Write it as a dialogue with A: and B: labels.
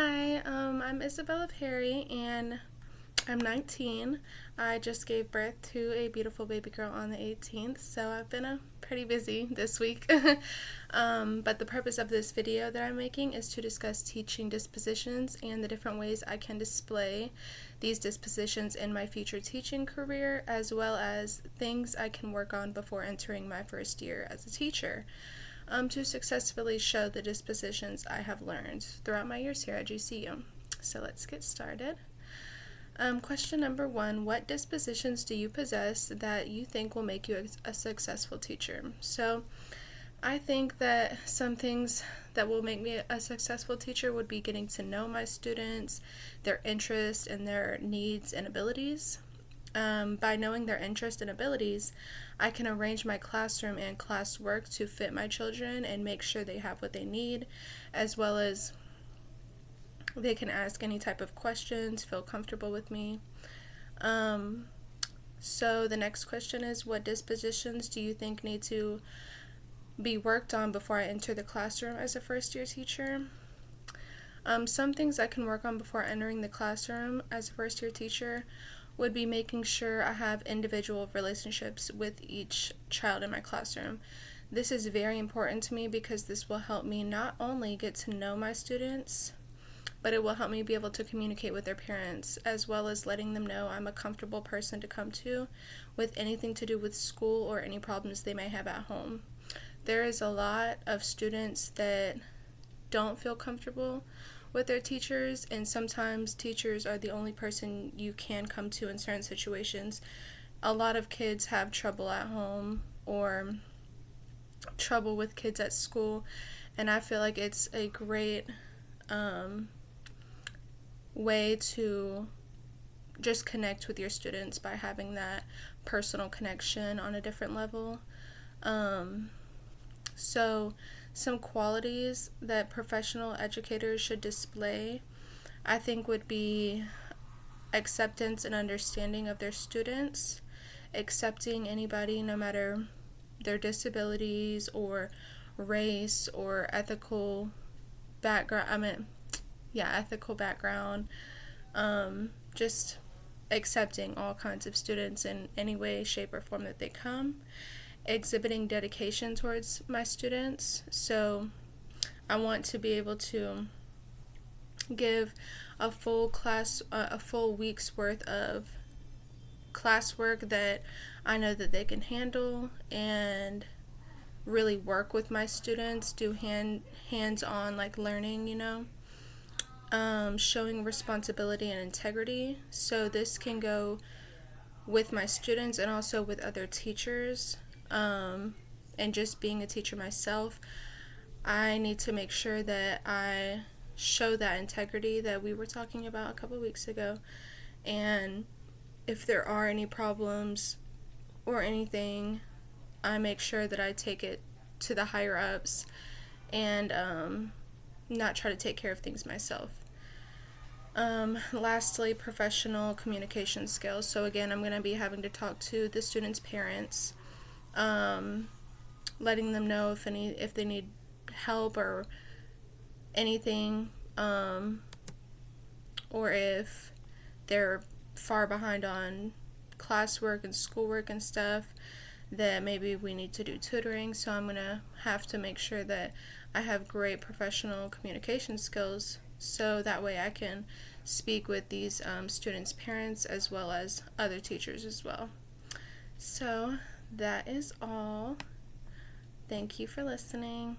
A: Hi, I'm Isabella Perry and I'm 19. I just gave birth to a beautiful baby girl on the 18th, so I've been pretty busy this week. But the purpose of this video that I'm making is to discuss teaching dispositions and the different ways I can display these dispositions in my future teaching career, as well as things I can work on before entering my first year as a teacher. To successfully show the dispositions I have learned throughout my years here at GCU. So let's get started. Question number 1, what dispositions do you possess that you think will make you a successful teacher? So I think that some things that will make me a successful teacher would be getting to know my students, their interests, and their needs and abilities. By knowing their interests and abilities, I can arrange my classroom and classwork to fit my children and make sure they have what they need, as well as they can ask any type of questions, feel comfortable with me. So the next question is, what dispositions do you think need to be worked on before I enter the classroom as a first-year teacher? Some things I can work on before entering the classroom as a first-year teacher would be making sure I have individual relationships with each child in my classroom. This is very important to me because this will help me not only get to know my students, but it will help me be able to communicate with their parents, as well as letting them know I'm a comfortable person to come to with anything to do with school or any problems they may have at home. There is a lot of students that don't feel comfortable with their teachers, and sometimes teachers are the only person you can come to in certain situations. A lot of kids have trouble at home or trouble with kids at school, and I feel like it's a great way to just connect with your students by having that personal connection on a different level. So some qualities that professional educators should display, I think, would be acceptance and understanding of their students, accepting anybody no matter their disabilities or race or ethical background. Ethical background. Just accepting all kinds of students in any way, shape, or form that they come. Exhibiting dedication towards my students. So I want to be able to give a full week's worth of classwork that I know that they can handle, and really work with my students, do hands-on learning, showing responsibility and integrity. So this can go with my students and also with other teachers. And just being a teacher myself, I need to make sure that I show that integrity that we were talking about a couple weeks ago. And if there are any problems or anything, I make sure that I take it to the higher ups and not try to take care of things myself. Lastly, professional communication skills. So again, I'm going to be having to talk to the students' parents, letting them know if they need help or anything, or if they're far behind on classwork and schoolwork and stuff, that maybe we need to do tutoring. So I'm going to have to make sure that I have great professional communication skills, so that way I can speak with these students' parents as well as other teachers as well. So that is all. Thank you for listening.